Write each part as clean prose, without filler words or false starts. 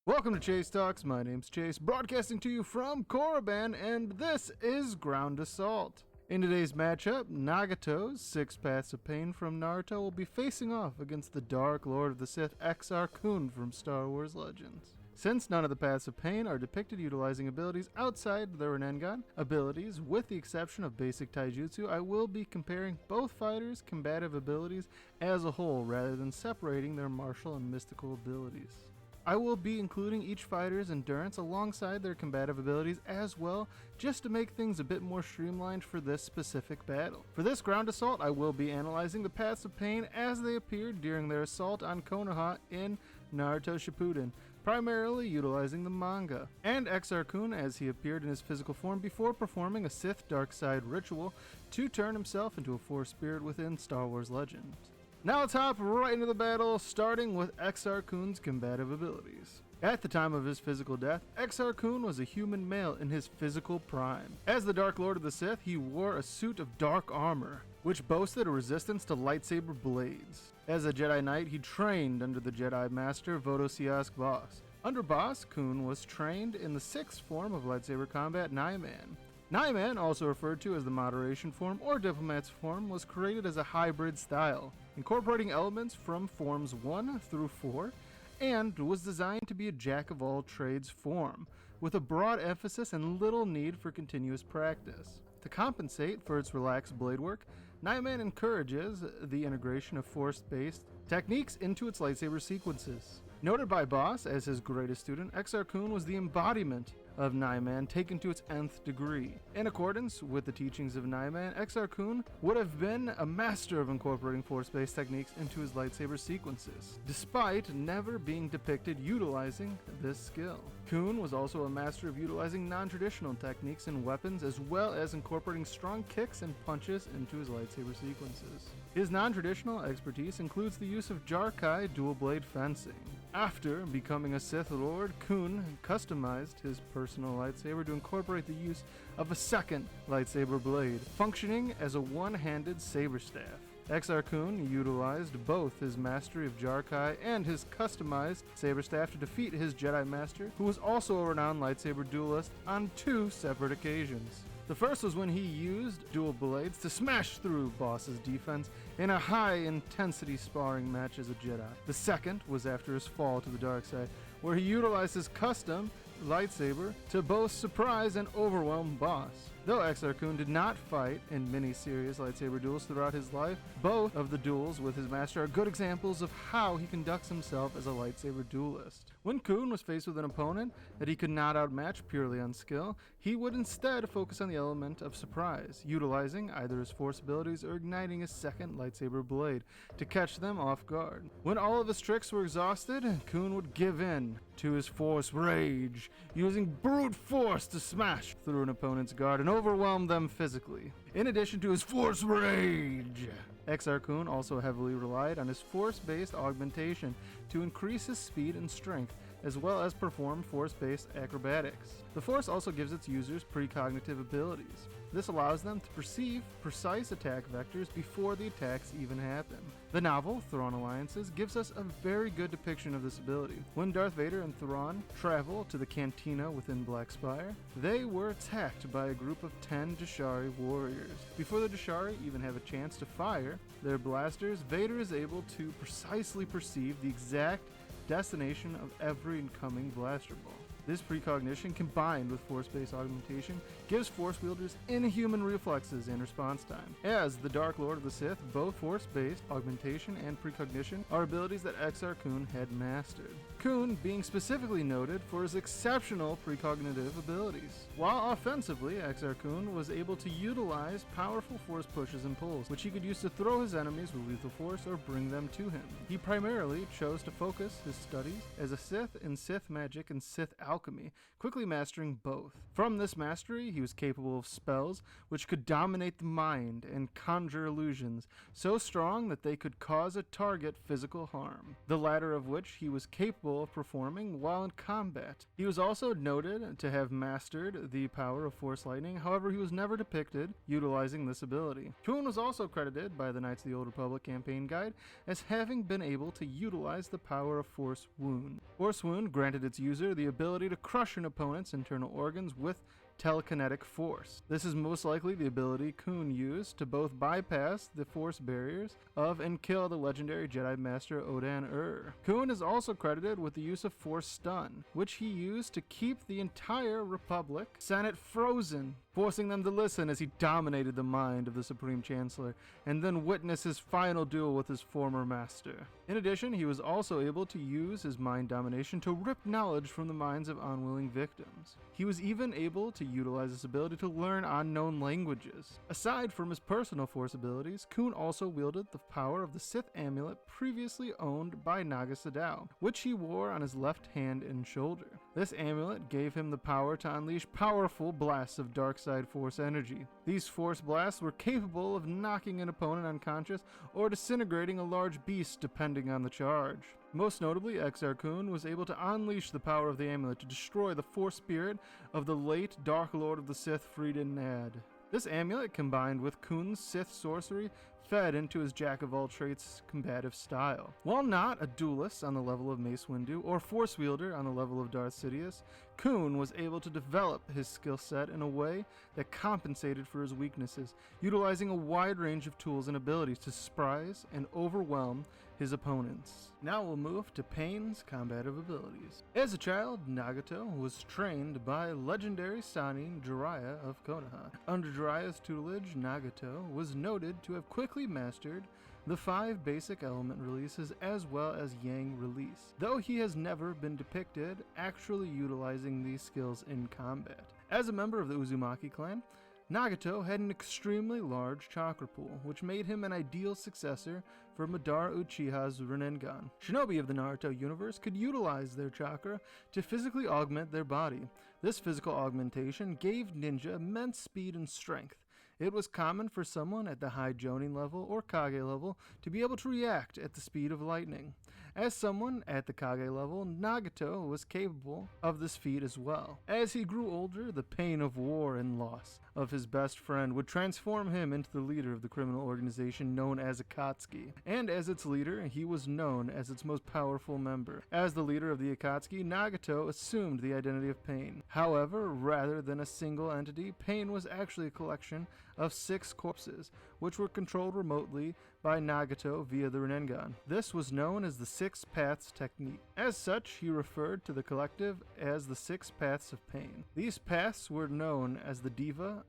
Welcome to Chase Talks. My name's Chase, broadcasting to you from Korriban, and this is Ground Assault. In today's matchup, Nagato's 6 Paths of Pain from Naruto will be facing off against the Dark Lord of the Sith Exar Kun from Star Wars Legends. Since none of the Paths of Pain are depicted utilizing abilities outside the Rinnegan abilities, with the exception of basic taijutsu, I will be comparing both fighters' combative abilities as a whole rather than separating their martial and mystical abilities. I will be including each fighter's endurance alongside their combative abilities as well, just to make things a bit more streamlined for this specific battle. For this ground assault, I will be analyzing the Paths of Pain as they appeared during their assault on Konoha in Naruto Shippuden, primarily utilizing the manga, and Exar Kun as he appeared in his physical form before performing a Sith dark side ritual to turn himself into a Force spirit within Star Wars Legends. Now let's hop right into the battle, starting with Exar Kun's combative abilities. At the time of his physical death, Exar Kun was a human male in his physical prime. As the Dark Lord of the Sith, he wore a suit of dark armor, which boasted a resistance to lightsaber blades. As a Jedi Knight, he trained under the Jedi Master Vodosiask Boss. Under Boss, Kun was trained in the 6th form of lightsaber combat, Naiman. Naiman, also referred to as the Moderation form or Diplomat's form, was created as a hybrid style, incorporating elements from forms 1 through 4, and was designed to be a jack-of-all-trades form, with a broad emphasis and little need for continuous practice. To compensate for its relaxed blade work, Naiman encourages the integration of force-based techniques into its lightsaber sequences. Noted by Boss as his greatest student, Exar Kun was the embodiment of Naiman taken to its nth degree. In accordance with the teachings of Naiman, Exar Kun would have been a master of incorporating force-based techniques into his lightsaber sequences, despite never being depicted utilizing this skill. Kun was also a master of utilizing non-traditional techniques and weapons, as well as incorporating strong kicks and punches into his lightsaber sequences. His non-traditional expertise includes the use of Jarkai dual-blade fencing. After becoming a Sith Lord, Kun customized his personal lightsaber to incorporate the use of a second lightsaber blade, functioning as a one-handed saber staff. Exar Kun utilized both his mastery of Jarkai and his customized saber staff to defeat his Jedi Master, who was also a renowned lightsaber duelist, on 2 separate occasions. The first was when he used dual blades to smash through Boss's defense in a high-intensity sparring match as a Jedi. The second was after his fall to the dark side, where he utilized his custom lightsaber to both surprise and overwhelm Boss. Though Exar Kun did not fight in many serious lightsaber duels throughout his life, both of the duels with his master are good examples of how he conducts himself as a lightsaber duelist. When Kun was faced with an opponent that he could not outmatch purely on skill, he would instead focus on the element of surprise, utilizing either his force abilities or igniting his second lightsaber blade to catch them off guard. When all of his tricks were exhausted, Kun would give in to his force rage, using brute force to smash through an opponent's guard and overwhelm them physically. In addition to his force rage, Exar Kun also heavily relied on his force-based augmentation to increase his speed and strength, as well as perform force-based acrobatics. The Force also gives its users precognitive abilities. This allows them to perceive precise attack vectors before the attacks even happen. The novel, Thrawn Alliances, gives us a very good depiction of this ability. When Darth Vader and Thrawn travel to the cantina within Black Spire, they were attacked by a group of 10 Dashari warriors. Before the Dashari even have a chance to fire their blasters, Vader is able to precisely perceive the exact destination of every incoming blaster ball. This precognition, combined with force-based augmentation, gives force wielders inhuman reflexes and response time. As the Dark Lord of the Sith, both force-based augmentation and precognition are abilities that Exar Kun had mastered. Kun being specifically noted for his exceptional precognitive abilities. While offensively, Exar Kun was able to utilize powerful force pushes and pulls, which he could use to throw his enemies with lethal force or bring them to him. He primarily chose to focus his studies as a Sith in Sith magic and Sith alchemy, quickly mastering both. From this mastery, he was capable of spells which could dominate the mind and conjure illusions so strong that they could cause a target physical harm, the latter of which he was capable capable of performing while in combat. He was also noted to have mastered the power of Force Lightning, however he was never depicted utilizing this ability. Kun was also credited by the Knights of the Old Republic campaign guide as having been able to utilize the power of Force Wound. Force Wound granted its user the ability to crush an opponent's internal organs with telekinetic force. This is most likely the ability Kun used to both bypass the force barriers of and kill the legendary Jedi Master Odan. Kun is also credited with the use of Force Stun, which he used to keep the entire Republic Senate frozen, forcing them to listen as he dominated the mind of the Supreme Chancellor and then witness his final duel with his former master. In addition, he was also able to use his mind domination to rip knowledge from the minds of unwilling victims. He was even able to utilize this ability to learn unknown languages. Aside from his personal force abilities, Kun also wielded the power of the Sith amulet previously owned by Naga Sadow, which he wore on his left hand and shoulder. This amulet gave him the power to unleash powerful blasts of dark side force energy. These force blasts were capable of knocking an opponent unconscious or disintegrating a large beast depending on the charge. Most notably, Exar Kun was able to unleash the power of the amulet to destroy the force spirit of the late Dark Lord of the Sith, Frieden Nad. This amulet, combined with Kun's Sith sorcery, fed into his jack-of-all-trades combative style. While not a duelist on the level of Mace Windu or force wielder on the level of Darth Sidious, Kun was able to develop his skill set in a way that compensated for his weaknesses, utilizing a wide range of tools and abilities to surprise and overwhelm his opponents. Now we'll move to Pain's combative abilities. As a child, Nagato was trained by legendary Sanin Jiraiya of Konoha. Under Jiraiya's tutelage, Nagato was noted to have quickly mastered the 5 basic element releases as well as Yang release, though he has never been depicted actually utilizing these skills in combat. As a member of the Uzumaki clan, Nagato had an extremely large chakra pool, which made him an ideal successor for Madara Uchiha's Rinnegan. Shinobi of the Naruto universe could utilize their chakra to physically augment their body. This physical augmentation gave ninja immense speed and strength. It was common for someone at the high Jonin level or Kage level to be able to react at the speed of lightning. As someone at the Kage level, Nagato was capable of this feat as well. As he grew older, the pain of war and loss of his best friend would transform him into the leader of the criminal organization known as Akatsuki. And as its leader, he was known as its most powerful member. As the leader of the Akatsuki, Nagato assumed the identity of Pain. However, rather than a single entity, Pain was actually a collection of 6 corpses, which were controlled remotely by Nagato via the Rinnegan. This was known as the 6 Paths technique. As such, he referred to the collective as the 6 Paths of Pain. These paths were known as the Diva,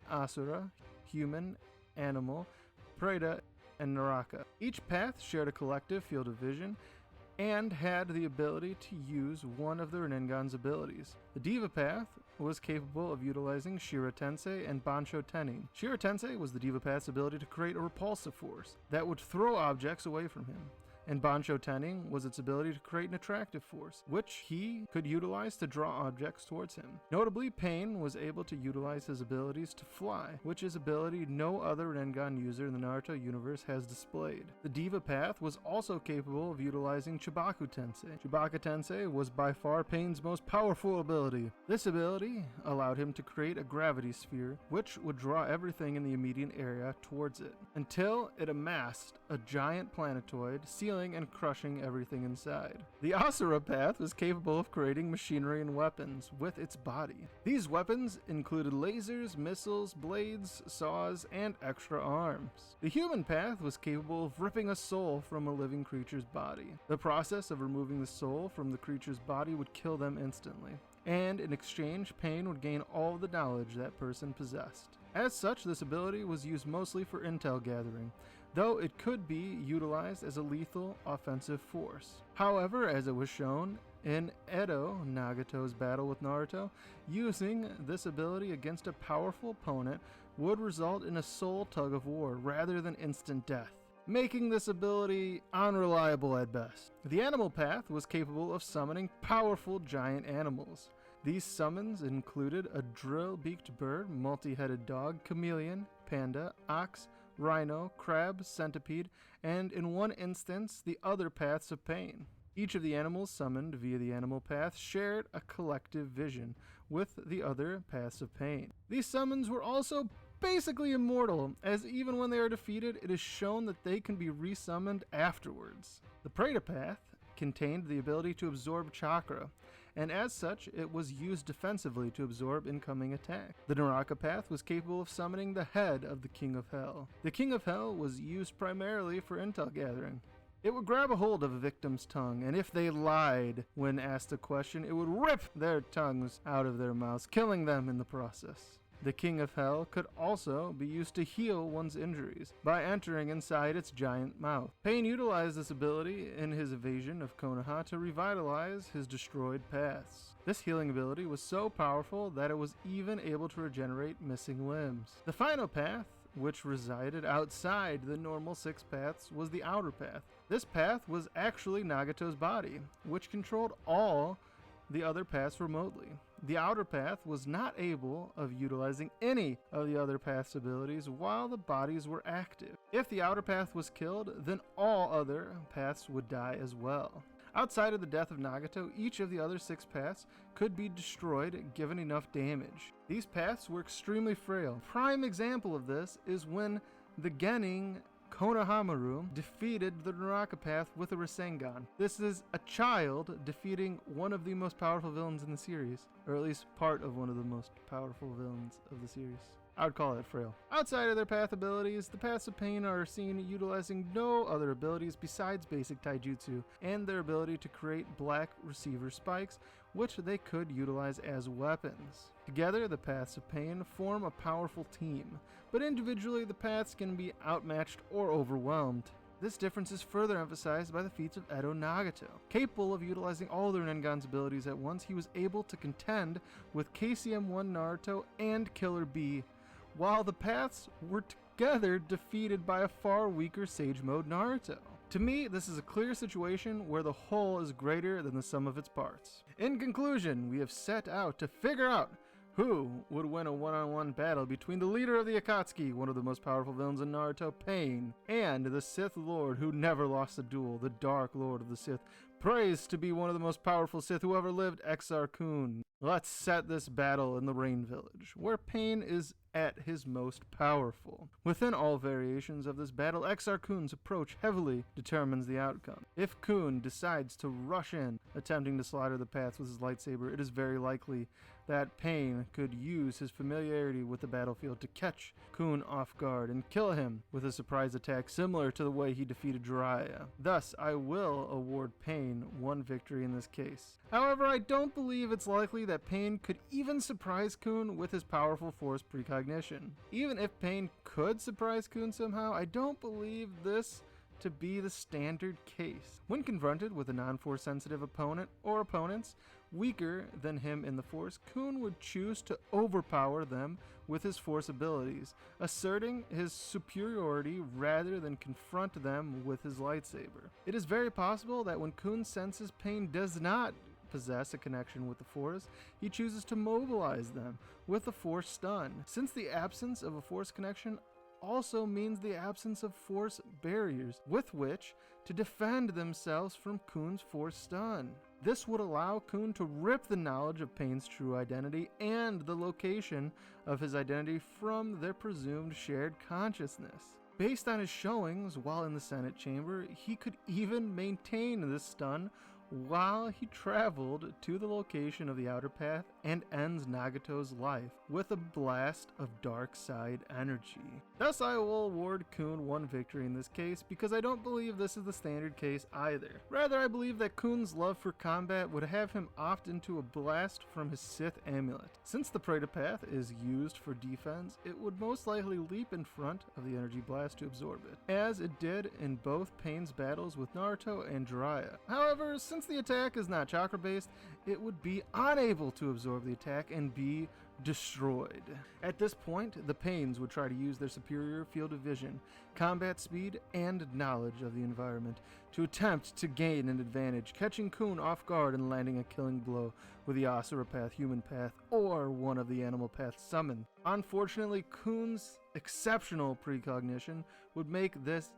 Asura, Human, Animal, Preta, and Naraka. Each path shared a collective field of vision and had the ability to use one of the Rinnegan's abilities. The Diva path was capable of utilizing Shira Tensei and Bansho Tenin. Shira Tensei was the Diva path's ability to create a repulsive force that would throw objects away from him, and Bansho Tenin was its ability to create an attractive force, which he could utilize to draw objects towards him. Notably, Pain was able to utilize his abilities to fly, which is ability no other Rinnegan user in the Naruto universe has displayed. The Diva path was also capable of utilizing Chibaku Tensei. Chibaku Tensei was by far Pain's most powerful ability. This ability allowed him to create a gravity sphere, which would draw everything in the immediate area towards it, until it amassed a giant planetoid, sealing and crushing everything inside. The Asura path was capable of creating machinery and weapons with its body. These weapons included lasers, missiles, blades, saws, and extra arms. The Human path was capable of ripping a soul from a living creature's body. The process of removing the soul from the creature's body would kill them instantly, and in exchange, Pain would gain all the knowledge that person possessed. As such, this ability was used mostly for intel gathering, though it could be utilized as a lethal offensive force. However, as it was shown in Edo Nagato's battle with Naruto, using this ability against a powerful opponent would result in a soul tug of war rather than instant death, making this ability unreliable at best. The Animal path was capable of summoning powerful giant animals. These summons included a drill-beaked bird, multi-headed dog, chameleon, panda, ox, rhino, crab, centipede, and in one instance, the other paths of Pain. Each of the animals summoned via the animal path shared a collective vision with the other paths of pain. These summons were also basically immortal, as even when they are defeated, it is shown that they can be resummoned afterwards. The Preta path contained the ability to absorb chakra, and as such, it was used defensively to absorb incoming attack. The Naraka path was capable of summoning the head of the King of Hell. The King of Hell was used primarily for intel gathering. It would grab a hold of a victim's tongue, and if they lied when asked a question, it would rip their tongues out of their mouths, killing them in the process. The King of Hell could also be used to heal one's injuries by entering inside its giant mouth. Pain utilized this ability in his evasion of Konoha to revitalize his destroyed paths. This healing ability was so powerful that it was even able to regenerate missing limbs. The final path, which resided outside the normal 6 paths, was the outer path. This path was actually Nagato's body, which controlled all the other paths remotely. The outer path was not able of utilizing any of the other path's abilities while the bodies were active. If the outer path was killed, then all other paths would die as well. Outside of the death of Nagato, each of the other 6 paths could be destroyed given enough damage. These paths were extremely frail. Prime example of this is when the Genin Konohamaru defeated the Naraka path with a Rasengan. This is a child defeating one of the most powerful villains in the series, or at least part of one of the most powerful villains of the series. I would call it frail. Outside of their path abilities, the paths of pain are seen utilizing no other abilities besides basic taijutsu and their ability to create black receiver spikes, which they could utilize as weapons. Together, the paths of pain form a powerful team, but individually the paths can be outmatched or overwhelmed. This difference is further emphasized by the feats of Edo Nagato. Capable of utilizing all their Nengan's abilities at once, he was able to contend with KCM-1 Naruto and Killer Bee, while the paths were together defeated by a far weaker Sage Mode Naruto. To me, this is a clear situation where the whole is greater than the sum of its parts. In conclusion, we have set out to figure out who would win a one-on-one battle between the leader of the Akatsuki, one of the most powerful villains in Naruto, Pain, and the Sith Lord who never lost a duel, the Dark Lord of the Sith, praised to be one of the most powerful Sith who ever lived, Exar Kun. Let's set this battle in the Rain Village, where Pain is at his most powerful. Within all variations of this battle, Exar Kun's approach heavily determines the outcome. If Kun decides to rush in, attempting to slaughter the paths with his lightsaber, it is very likely that Pain could use his familiarity with the battlefield to catch Kun off guard and kill him with a surprise attack similar to the way he defeated Jiraiya. Thus, I will award Pain one victory in this case. However, I don't believe it's likely that Pain could even surprise Kun with his powerful force precognition. Even if Pain could surprise Kun somehow, I don't believe this to be the standard case. When confronted with a non-force sensitive opponent or opponents weaker than him in the force, Kun would choose to overpower them with his force abilities, asserting his superiority rather than confront them with his lightsaber. It is very possible that when Kun senses Pain does not possess a connection with the force, he chooses to mobilize them with a force stun. Since the absence of a force connection also means the absence of force barriers with which to defend themselves from Kun's force stun. This would allow Kun to rip the knowledge of Pain's true identity and the location of his identity from their presumed shared consciousness. Based on his showings while in the Senate chamber, he could even maintain this stun while he traveled to the location of the outer path and ends Nagato's life with a blast of dark side energy. Thus, I will award Kun one victory in this case because I don't believe this is the standard case either. Rather, I believe that Kun's love for combat would have him opt into a blast from his Sith amulet. Since the Preta path is used for defense, it would most likely leap in front of the energy blast to absorb it, as it did in both Pain's battles with Naruto and Jiraiya. However, since the attack is not chakra based, it would be unable to absorb the attack and be destroyed. At this point, the Pains would try to use their superior field of vision, combat speed, and knowledge of the environment to attempt to gain an advantage, catching Kun off guard and landing a killing blow with the Asura path, human path, or one of the animal paths summoned. Unfortunately, Kun's exceptional precognition would make this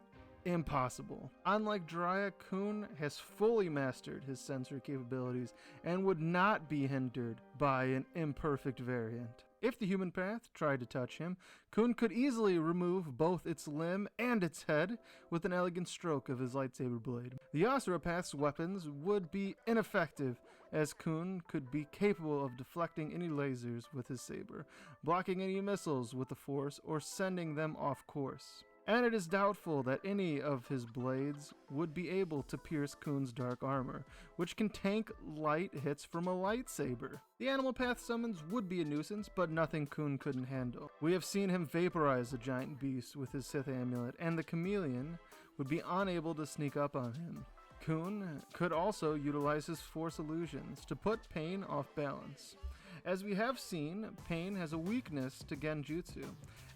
impossible. Unlike Jiraiya, Kun has fully mastered his sensory capabilities and would not be hindered by an imperfect variant. If the human path tried to touch him, Kun could easily remove both its limb and its head with an elegant stroke of his lightsaber blade. The Asura path's weapons would be ineffective, as Kun could be capable of deflecting any lasers with his saber, blocking any missiles with the Force, or sending them off course. And it is doubtful that any of his blades would be able to pierce Kun's dark armor, which can tank light hits from a lightsaber. The animal path summons would be a nuisance, but nothing Kun couldn't handle. We have seen him vaporize the giant beast with his Sith amulet, and the chameleon would be unable to sneak up on him. Kun could also utilize his Force illusions to put Pain off balance. As we have seen, Pain has a weakness to Genjutsu,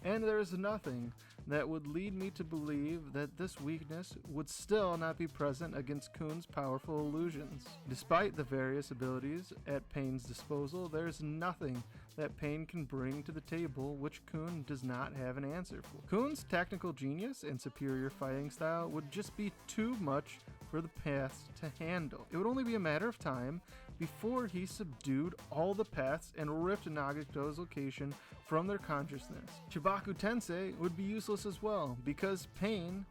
and there is nothing that would lead me to believe that this weakness would still not be present against Kun's powerful illusions. Despite the various abilities at Pain's disposal, there is nothing that Pain can bring to the table which Kun does not have an answer for. Kun's technical genius and superior fighting style would just be too much for the paths to handle. It would only be a matter of time before he subdued all the paths and ripped Nagato's location from their consciousness. Chibaku Tensei would be useless as well, because Pain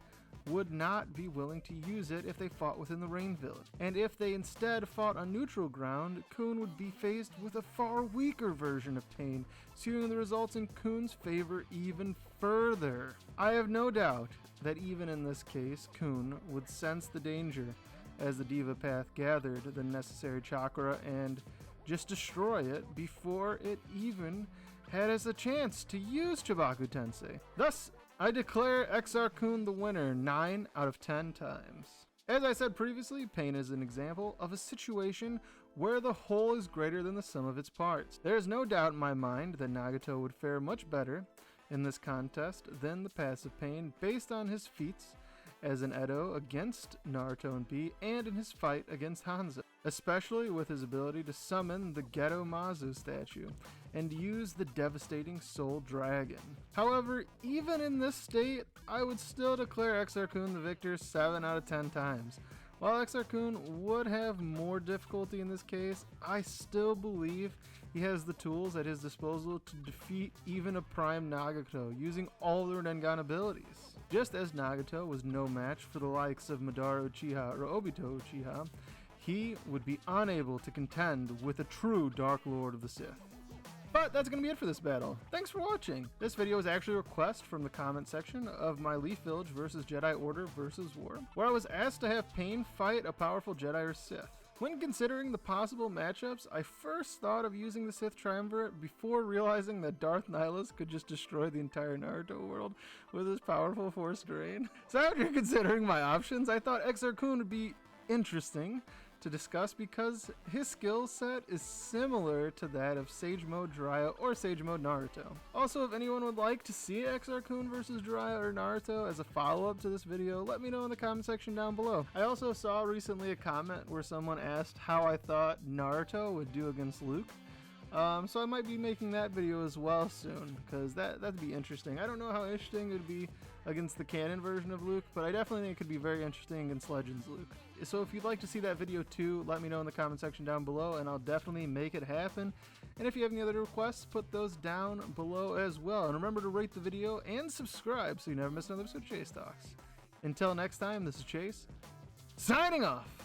would not be willing to use it if they fought within the Rain Village. And if they instead fought on neutral ground, Kun would be faced with a far weaker version of Pain, skewing the results in Kun's favor even further. I have no doubt that even in this case, Kun would sense the danger as the Diva Path gathered the necessary chakra and just destroy it before it even had as a chance to use Chibaku Tensei. Thus, I declare Exar Kun the winner 9 out of 10 times. As I said previously, Pain is an example of a situation where the whole is greater than the sum of its parts. There is no doubt in my mind that Nagato would fare much better in this contest than the passive Pain based on his feats as an Edo against Naruto and B, and in his fight against Hanzo, especially with his ability to summon the Geto Mazu statue and use the devastating Soul Dragon. However, even in this state, I would still declare Exar Kun the victor 7 out of 10 times. While Exar Kun would have more difficulty in this case, I still believe he has the tools at his disposal to defeat even a Prime Nagato using all their Nengan abilities. Just as Nagato was no match for the likes of Madara Uchiha or Obito Uchiha, he would be unable to contend with a true Dark Lord of the Sith. But that's going to be it for this battle. Thanks for watching. This video is actually a request from the comment section of my Leaf Village versus Jedi Order versus War, where I was asked to have Pain fight a powerful Jedi or Sith. When considering the possible matchups, I first thought of using the Sith Triumvirate before realizing that Darth Nihilus could just destroy the entire Naruto world with his powerful Force Drain. So after considering my options, I thought Exar Kun would be interesting to discuss because his skill set is similar to that of Sage Mode Jiraiya or Sage Mode Naruto. Also, if anyone would like to see Exar Kun versus Jiraiya or Naruto as a follow-up to this video, let me know in the comment section down below. I also saw recently a comment where someone asked how I thought Naruto would do against Luke. So I might be making that video as well soon, because that'd be interesting. I don't know how interesting it would be against the canon version of Luke, but I definitely think it could be very interesting against Legends Luke. So if you'd like to see that video too, let me know in the comment section down below, and I'll definitely make it happen. And if you have any other requests, put those down below as well. And remember to rate the video and subscribe so you never miss another episode of Chase Talks. Until next time, this is Chase, signing off!